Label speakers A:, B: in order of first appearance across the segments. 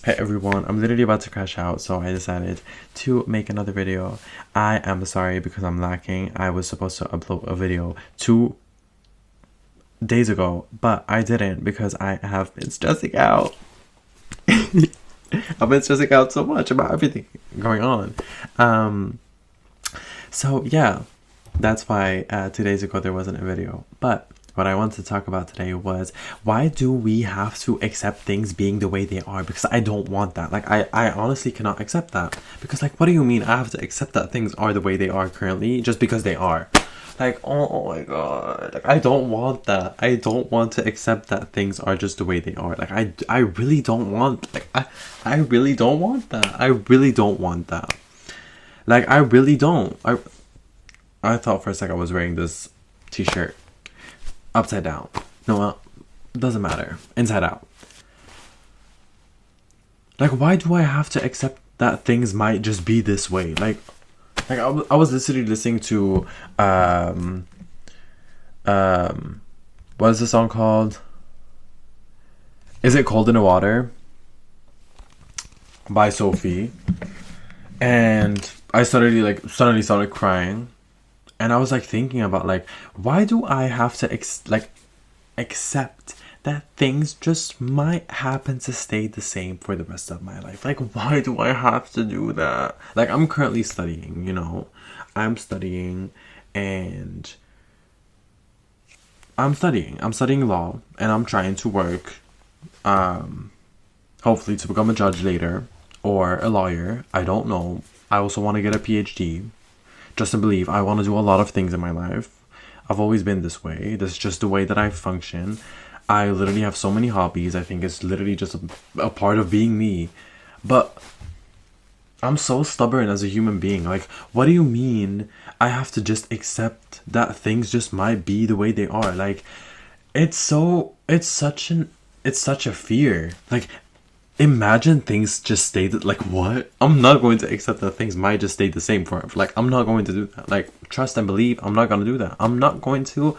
A: Hey everyone, I'm literally about to crash out, so I decided to make another video. I am sorry because I'm lacking. I was supposed to upload a video 2 days ago, but I didn't because I have been stressing out. I've been stressing out so much about everything going on. So yeah, that's why 2 days ago there wasn't a video. But what I wanted to talk about today was, why do we have to accept things being the way they are? Because I don't want that. Like, I honestly cannot accept that. Because, like, what do you mean I have to accept that things are the way they are currently just because they are? Like, oh my god. Like, I don't want that. I don't want to accept that things are just the way they are. Like, I really don't want, like, I really don't want that. I really don't want that. Like, I really don't. I thought for a second I was wearing this t-shirt upside down. No, doesn't matter. Inside out. Like, why do I have to accept that things might just be this way? Like I was literally listening to what is the song called? Is It Cold in the Water by Sophie, and I suddenly started crying. And I was like thinking about, like, why do I have to accept that things just might happen to stay the same for the rest of my life? Like, why do I have to do that? Like, I'm currently studying, you know. I'm studying I'm studying law, and I'm trying to work hopefully to become a judge later or a lawyer. I don't know. I also want to get a PhD. Just to believe, I want to do a lot of things in my life. I've always been this way. That's just the way that I function. I literally have so many hobbies. I think it's literally just a part of being me. But I'm so stubborn as a human being. Like, what do you mean I have to just accept that things just might be the way they are? Like, it's such a fear. Like, imagine things just stay like, what? I'm not going to accept that things might just stay the same forever. Like, I'm not going to do that. Like, trust and believe, I'm not going to do that. I'm not going to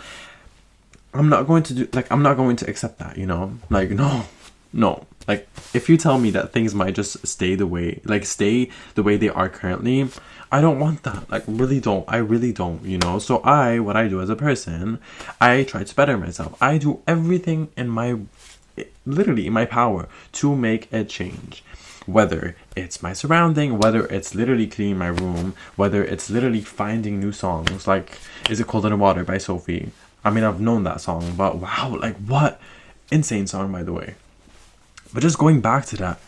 A: accept that, you know? Like, no. Like, if you tell me that things might just stay the way they are currently, I don't want that. Like, I really don't, you know? So what I do as a person, I try to better myself. I do everything in my power to make a change, whether it's my surrounding, whether it's literally cleaning my room, whether it's literally finding new songs, like Is It Cold in the Water by Sophie. I mean, I've known that song, but wow, like, what insane song, by the way. But just going back to that,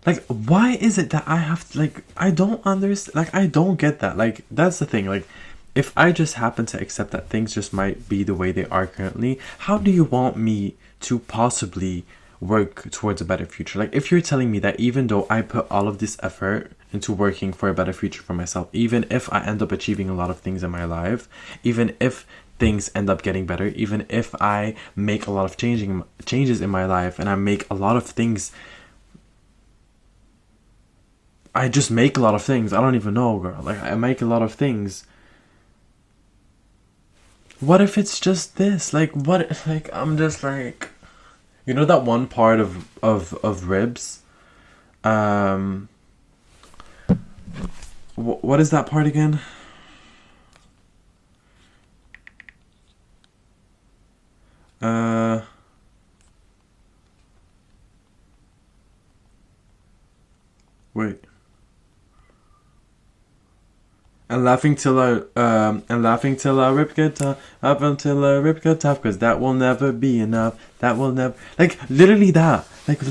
A: like, why is it that I have to, like, I don't understand, like, I don't get that. Like, that's the thing. Like, if I just happen to accept that things just might be the way they are currently, how do you want me to possibly work towards a better future? Like, if you're telling me that even though I put all of this effort into working for a better future for myself, even if I end up achieving a lot of things in my life, even if things end up getting better, even if I make a lot of changes in my life, and I make a lot of things, I just make a lot of things. I don't even know, girl. Like, I make a lot of things. What if it's just this? Like, what? Like, I'm just like, you know that one part of ribs? What is that part again? Wait. And laughing till our rip get tough, up until our rip get tough, cause that will never be enough. That will never, like, literally that. Like,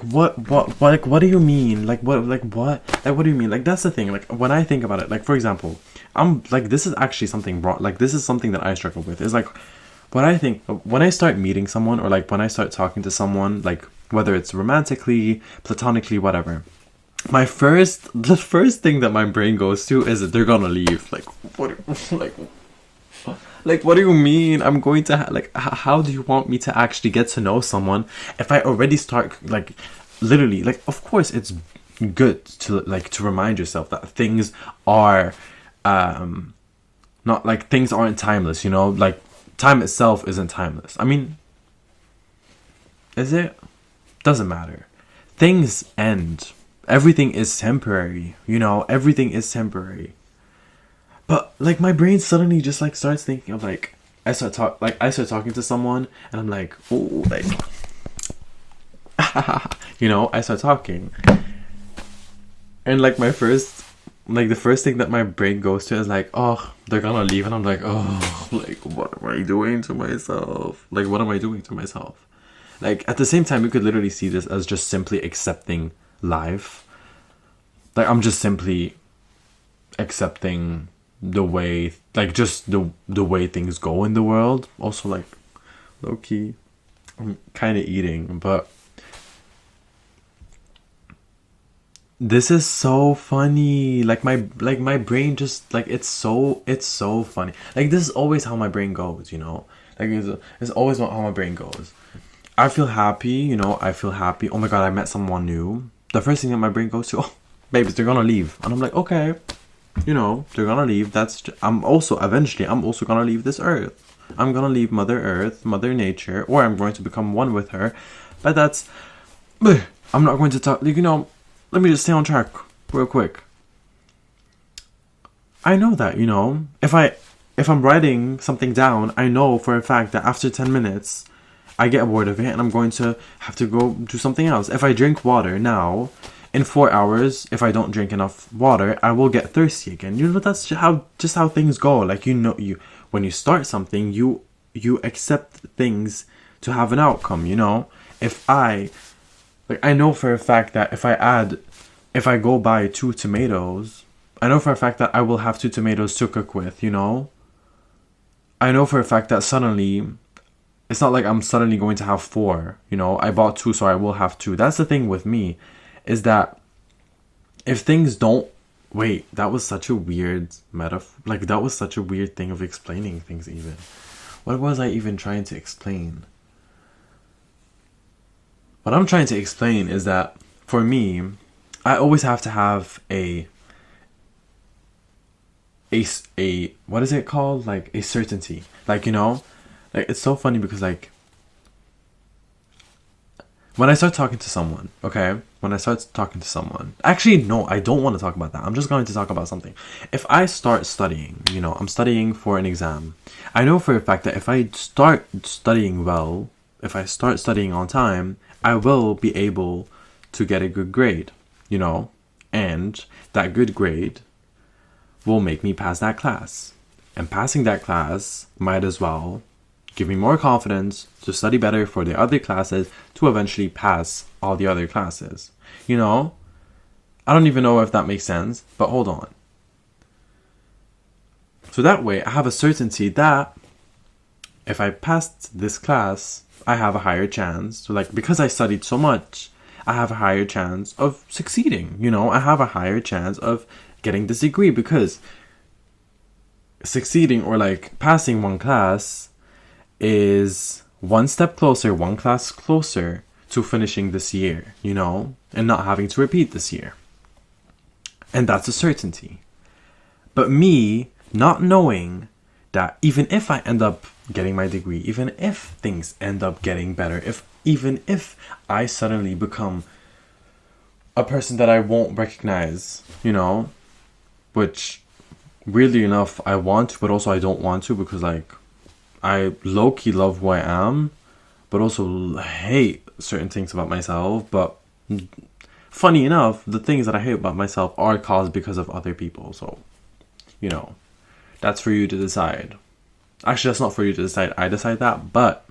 A: what do you mean? Like, what do you mean? Like, that's the thing. Like, when I think about it, like, for example, I'm like, this is actually something wrong. Like, this is something that I struggle with. Is like, when I start meeting someone, or like when I start talking to someone, like, whether it's romantically, platonically, whatever, the first thing that my brain goes to is that they're gonna leave. Like, what? Like, what do you mean? I'm going to how do you want me to actually get to know someone if I already start, like, literally, like, of course it's good to, like, to remind yourself that things are not, like, things aren't timeless, you know? Like, time itself isn't timeless. I mean, is it? Doesn't matter. things end. Everything is temporary, you know, everything is temporary. But like my brain suddenly just like starts thinking of like I start talking to someone and I'm like, oh, like you know, I start talking. And like the first thing that my brain goes to is like, oh, they're gonna leave, and I'm like, oh, like what am I doing to myself? Like what am I doing to myself? Like at the same time, you could literally see this as just simply accepting life. Like I'm just simply accepting the way, like just the way things go in the world. Also, like low key, I'm kind of eating, but this is so funny. Like my brain just like it's so funny. Like this is always how my brain goes, you know. Like it's always how my brain goes. I feel happy, you know. I feel happy. Oh my god, I met someone new. The first thing that my brain goes to, oh, babies, they're gonna leave, and I'm like, okay, you know, they're gonna leave. I'm also gonna leave this earth. I'm gonna leave Mother Earth, Mother Nature, or I'm going to become one with her. But that's, I'm not going to talk. Like, you know, let me just stay on track real quick. I know that, you know, if I'm writing something down, I know for a fact that after 10 minutes, I get bored of it and I'm going to have to go do something else. If I drink water now, in 4 hours, if I don't drink enough water, I will get thirsty again. You know, that's just how things go. Like, you know, when you start something, you accept things to have an outcome, you know? I know for a fact that if I go buy 2 tomatoes, I know for a fact that I will have 2 tomatoes to cook with, you know? I know for a fact that suddenly, it's not like I'm suddenly going to have 4, you know? I bought 2, so I will have 2. That's the thing with me, is that if things don't... Wait, that was such a weird metaphor. Like, that was such a weird thing of explaining things even. What was I even trying to explain? What I'm trying to explain is that, for me, I always have to have a what is it called? Like, a certainty. Like, you know? Like, it's so funny because, like, when I start talking to someone, okay? When I start talking to someone... Actually, no, I don't want to talk about that. I'm just going to talk about something. If I start studying, you know, I'm studying for an exam. I know for a fact that if I start studying well, if I start studying on time, I will be able to get a good grade, you know? And that good grade will make me pass that class. And passing that class might as well give me more confidence to study better for the other classes to eventually pass all the other classes. You know? I don't even know if that makes sense, but hold on. So that way, I have a certainty that if I passed this class, I have a higher chance. So like, because I studied so much, I have a higher chance of succeeding. You know, I have a higher chance of getting this degree because succeeding or like passing one class is one step closer, one class closer to finishing this year, you know, and not having to repeat this year. And that's a certainty. But me not knowing that even if I end up getting my degree, even if things end up getting better, even if I suddenly become a person that I won't recognize, you know, which weirdly enough I want to, but also I don't want to, because like I low-key love who I am, but also hate certain things about myself. But funny enough, the things that I hate about myself are caused because of other people. So, you know, that's for you to decide. Actually, that's not for you to decide. I decide that, but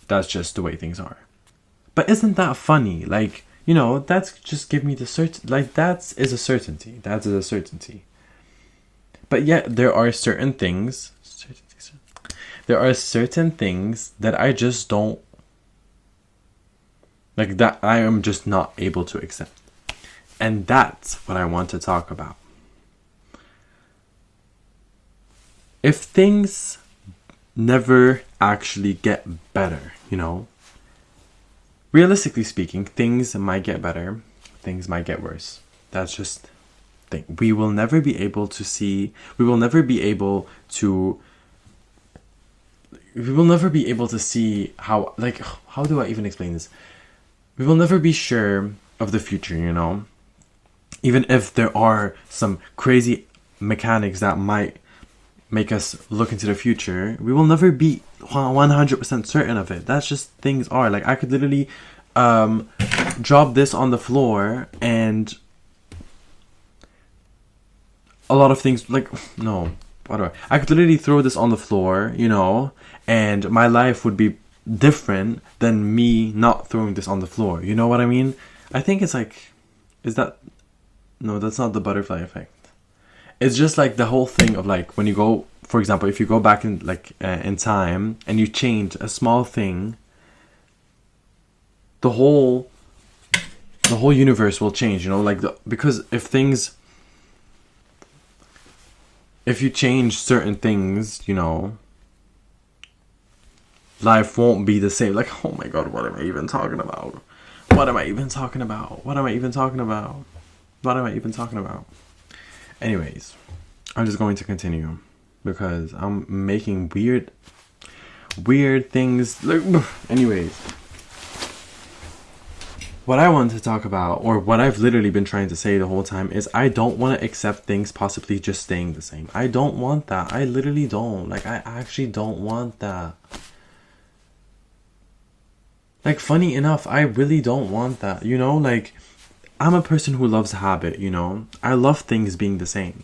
A: that's just the way things are. But isn't that funny? Like, you know, that's just give me the like, that is a certainty. That is a certainty. But yet, there are certain things... There are certain things that I just don't... Like, that I am just not able to accept. And that's what I want to talk about. If things never actually get better, you know, realistically speaking, things might get better, things might get worse. That's just thing. We will never be able to see how, like, how do I even explain this? we will never be sure of the future, you know? Even if there are some crazy mechanics that might make us look into the future, we will never be 100% certain of it. That's just things are. Like, I could literally drop this on the floor and a lot of things, like, no, whatever. I could literally throw this on the floor, you know, and my life would be different than me not throwing this on the floor. You know what I mean? I think it's like, is that, no, that's not the butterfly effect. It's just like the whole thing of like when you go, for example, if you go back in like in time and you change a small thing, the whole universe will change, you know, like because if you change certain things, you know, life won't be the same. Like, oh my god, what am I even talking about? What am I even talking about? What am I even talking about? What am I even talking about? Anyways, I'm just going to continue because I'm making weird things. Like, anyways, what I want to talk about, or what I've literally been trying to say the whole time, is I don't want to accept things possibly just staying the same. I don't want that. I literally don't. Like, I actually don't want that. Like, funny enough, I really don't want that. You know, like, I'm a person who loves habit, you know? I love things being the same.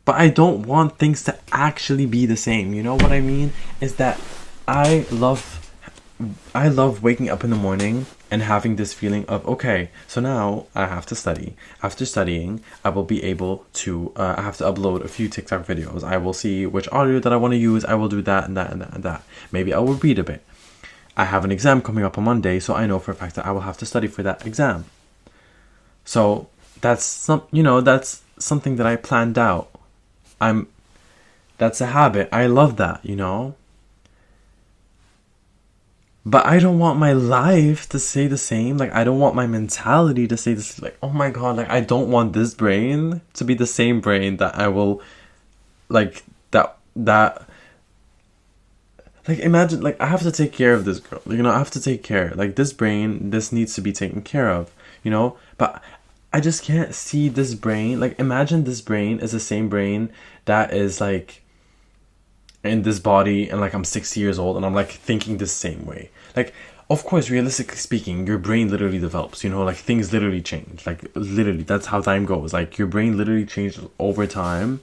A: But I don't want things to actually be the same. You know what I mean? Is that I love waking up in the morning and having this feeling of, okay, so now I have to study. After studying, I will be able to, I have to upload a few TikTok videos. I will see which audio that I want to use. I will do that and that and that and that. Maybe I will read a bit. I have an exam coming up on Monday, so I know for a fact that I will have to study for that exam. So that's that's something that I planned out. That's a habit. I love that, you know. But I don't want my life to stay the same. Like, I don't want my mentality to stay the same. Like, oh my god, like, I don't want this brain to be the same brain that I will, like, that like, imagine, like, I have to take care of this girl. You know, I have to take care. Like, this brain, this needs to be taken care of, you know? But I just can't see this brain. Like, imagine this brain is the same brain that is, like, in this body, and, like, I'm 60 years old, and I'm, like, thinking the same way. Like, of course, realistically speaking, your brain literally develops, you know? Like, things literally change. Like, literally, that's how time goes. Like, your brain literally changes over time.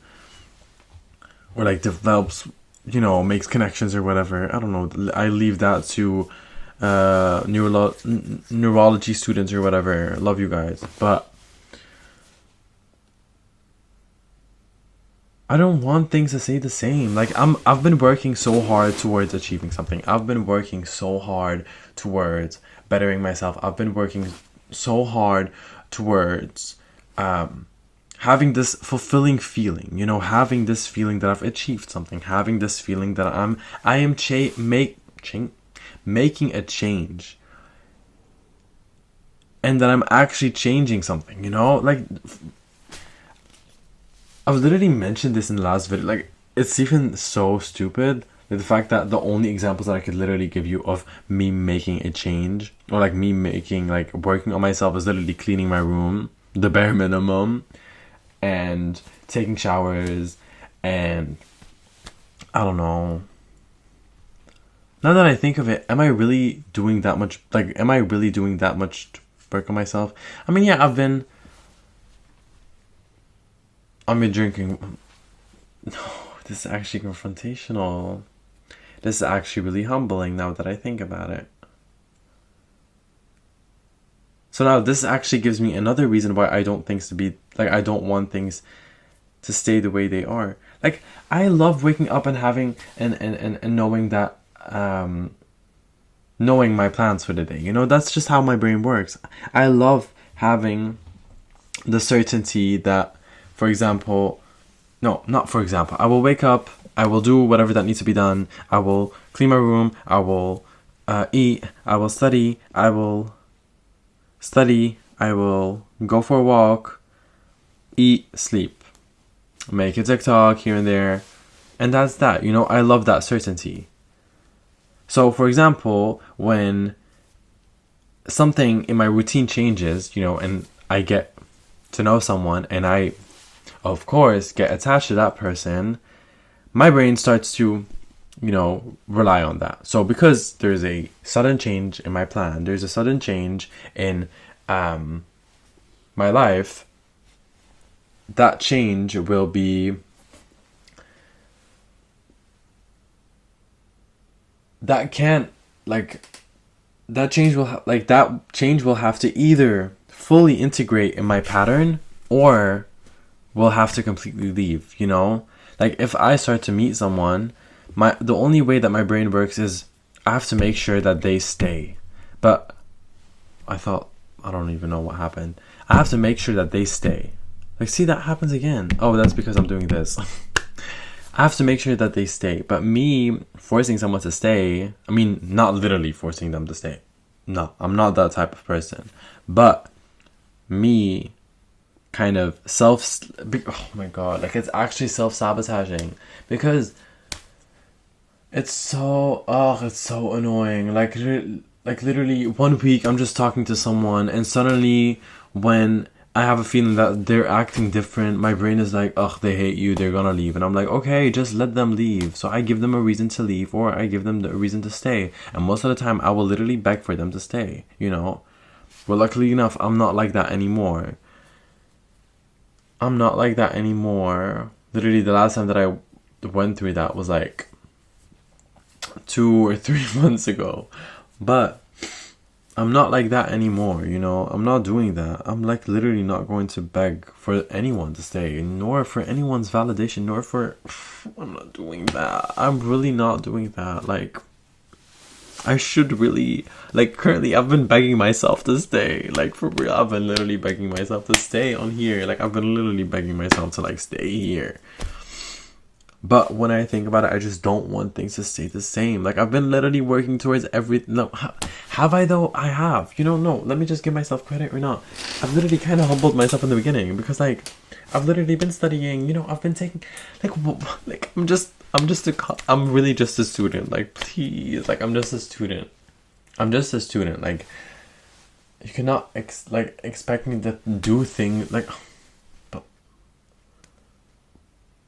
A: Or, like, develops, you know, makes connections or whatever. I don't know. I leave that to neurology students or whatever. Love you guys. But I don't want things to stay the same. Like, I've been working so hard towards achieving something. I've been working so hard towards bettering myself. I've been working so hard towards having this fulfilling feeling, you know, having this feeling that I've achieved something, having this feeling that I am making a change, and that I'm actually changing something, you know. Like, I've literally mentioned this in the last video. Like, it's even so stupid, like, the fact that the only examples that I could literally give you of me making a change, or like me making, like, working on myself, is literally cleaning my room, the bare minimum, and taking showers, and I don't know. Now that I think of it, am I really doing that much? Like, am I really doing that much work on myself? I mean, yeah, I've been drinking. No, this is actually confrontational. This is actually really humbling now that I think about it. So now this actually gives me another reason why I don't want things to stay the way they are. Like, I love waking up and having and knowing that knowing my plans for the day. You know, that's just how my brain works. I love having the certainty that, for example, no, not for example, I will wake up, I will do whatever that needs to be done, I will clean my room, I will eat, I will study, I will go for a walk, eat, sleep, make a TikTok here and there, and that's that. You know, I love that certainty. So, for example, when something in my routine changes, you know, and I get to know someone and I, of course, get attached to that person, my brain starts to, you know, rely on that. So because there's a sudden change in my plan, there's a sudden change in my life, that change will be, that can't, like, that change will that change will have to either fully integrate in my pattern or will have to completely leave, you know? Like if I start to meet someone, the only way that my brain works is I have to make sure that they stay. But I don't even know what happened. I have to make sure that they stay. Like, see, that happens again. Oh, that's because I'm doing this. I have to make sure that they stay. But me forcing someone to stay, I mean, not literally forcing them to stay. No, I'm not that type of person. But me kind of oh my god, like, it's actually self-sabotaging. Because it's so, it's so annoying. Like literally 1 week I'm just talking to someone and suddenly when I have a feeling that they're acting different, my brain is like, ugh, they hate you, they're gonna leave. And I'm like, okay, just let them leave. So I give them a reason to leave or I give them a reason to stay. And most of the time I will literally beg for them to stay, you know? But luckily enough, I'm not like that anymore. I'm not like that anymore. Literally the last time that I went through that was like 2 or 3 months ago. But I'm not like that anymore, you know? I'm not doing that. I'm like literally not going to beg for anyone to stay, nor for anyone's validation, nor for... I'm not doing that. I'm really not doing that. Like, I should really... Like, currently I've been begging myself to stay. Like, for real, I've been literally begging myself to stay on here. Like, I've been literally begging myself to, like, stay here. But when I think about it, I just don't want things to stay the same. Like, I've been literally working towards everything. No, have I though? I have. You know, no, let me just give myself credit or not. I've literally kind of humbled myself in the beginning because, like, I've literally been studying, you know, I've been taking, like, I'm really just a student. Like, please, like, I'm just a student. I'm just a student. Like, you cannot, expect me to do things, like...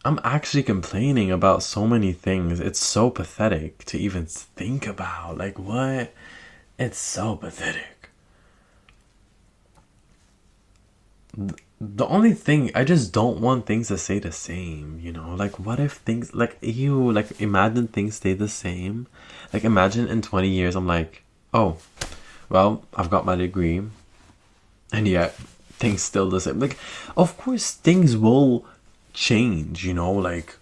A: I'm actually complaining about so many things. It's so pathetic to even think about. Like, what? It's so pathetic. The only thing, I just don't want things to stay the same, you know? Like, what if things, like, ew, like, imagine things stay the same. Like, imagine in 20 years, I'm like, oh, well, I've got my degree. And yet, things still the same. Like, of course, things will change, you know, like,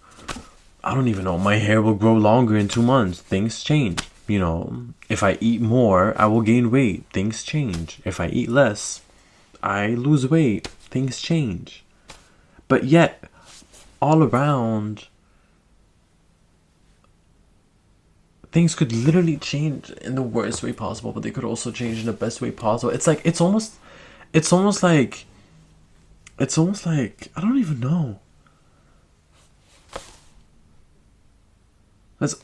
A: I don't even know, my hair will grow longer in 2 months. Things change, you know. If I eat more, I will gain weight. Things change. If I eat less, I lose weight. Things change. But yet, all around, things could literally change in the worst way possible, but they could also change in the best way possible. It's like, it's almost like, I don't even know. That's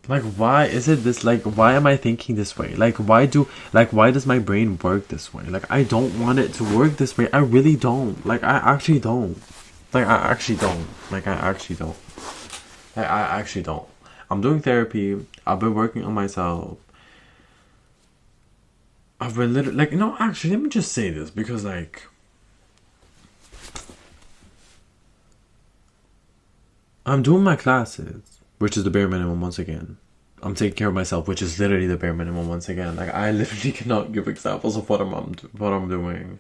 A: like, why is it this, like, why am I thinking this way? Like, why does my brain work this way? Like, I don't want it to work this way. I really don't. Like, I actually don't. Like, I actually don't. Like, I actually don't. Like, I actually don't. I'm doing therapy. I've been working on myself. I've been literally, like, no, actually, let me just say this because, like, I'm doing my classes, which is the bare minimum once again. I'm taking care of myself, which is literally the bare minimum once again. Like, I literally cannot give examples of what I'm doing.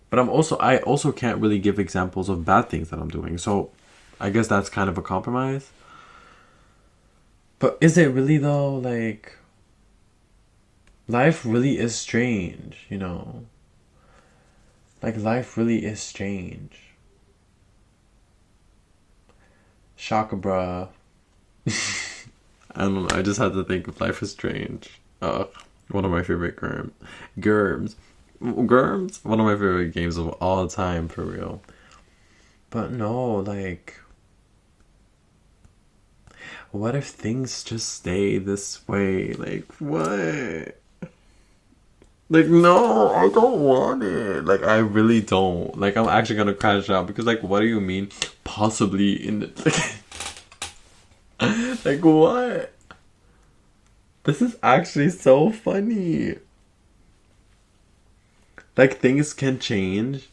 A: But I also can't really give examples of bad things that I'm doing. So I guess that's kind of a compromise. But is it really though? Like, life really is strange, you know? Like, life really is strange. Shaka bruh. I don't know, I just had to think of Life is Strange. One of my favorite Germs. Germs? One of my favorite games of all time, for real. But no, like... what if things just stay this way? Like, what? Like, no, I don't want it. Like, I really don't. Like, I'm actually gonna crash out because, like, what do you mean? Possibly in the. Like, what? This is actually so funny. Like, things can change.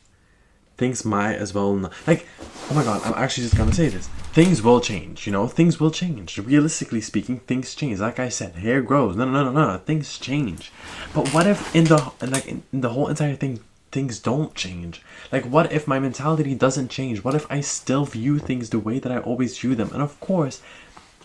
A: Things might as well not. Like, oh my god, I'm actually just gonna say this. Things will change, you know? Things will change. Realistically speaking, things change. Like I said, hair grows. No. Things change. But what if in the whole entire thing, things don't change? Like, what if my mentality doesn't change? What if I still view things the way that I always view them? And of course,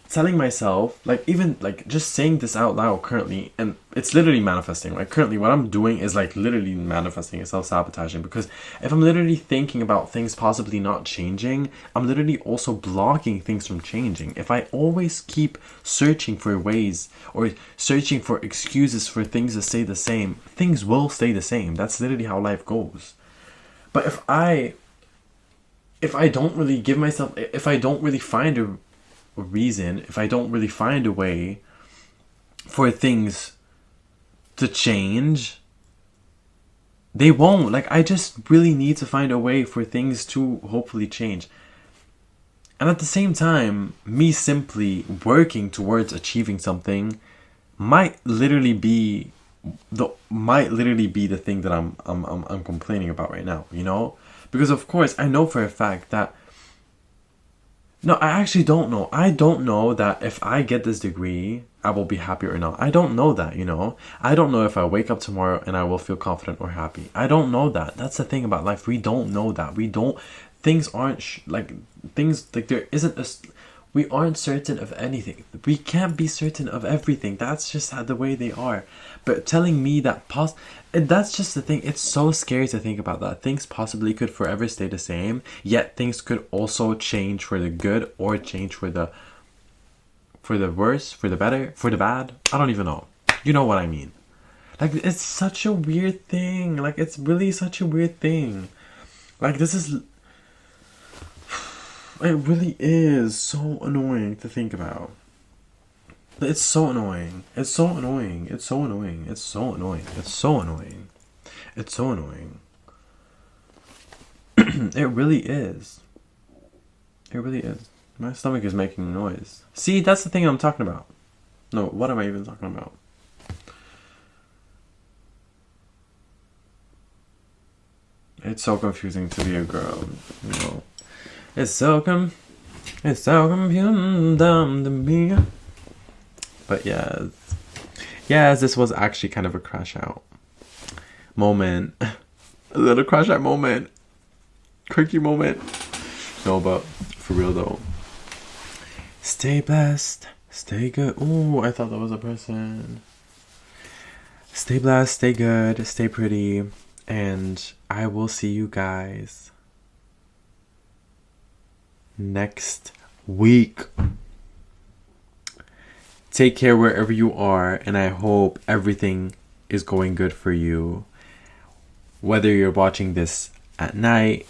A: telling myself, like, even like just saying this out loud currently, and it's literally manifesting. Like, currently what I'm doing is like literally manifesting and self-sabotaging, because if I'm literally thinking about things possibly not changing, I'm literally also blocking things from changing. If I always keep searching for ways or searching for excuses for things to stay the same, things will stay the same. That's literally how life goes. But if I don't really give myself, if I don't really find a reason, if I don't really find a way for things to change, they won't. Like, I just really need to find a way for things to hopefully change. And at the same time, me simply working towards achieving something might literally be the thing that I'm complaining about right now, you know? Because of course I know for a fact that no, I actually don't know. I don't know that if I get this degree, I will be happy or not. I don't know that, you know? I don't know if I wake up tomorrow and I will feel confident or happy. I don't know that. That's the thing about life. We don't know that. Things aren't, things, like, there isn't we aren't certain of anything. We can't be certain of everything. That's just how the way they are. But telling me that that's just the thing. It's so scary to think about that. Things possibly could forever stay the same, yet things could also change for the good or change for the worse, for the better, for the bad. I don't even know. You know what I mean. Like, it's such a weird thing. Like, it's really such a weird thing. Like, this is... It really is so annoying to think about. It's so annoying. It's so annoying. It's so annoying. It's so annoying. It's so annoying. It's so annoying. It really is. It really is. My stomach is making noise. See, that's the thing I'm talking about. No, what am I even talking about? It's so confusing to be a girl, you know. It's so confusing to me. But yes, this was actually kind of a crash out moment. A little crash out moment. Quirky moment. No, but for real though. Stay blessed. Stay good. Ooh, I thought that was a person. Stay blessed. Stay good. Stay pretty. And I will see you guys next week. Take care wherever you are, and I hope everything is going good for you. Whether you're watching this at night,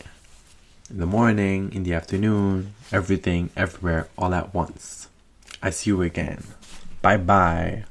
A: in the morning, in the afternoon, everything, everywhere, all at once. I see you again. Bye bye.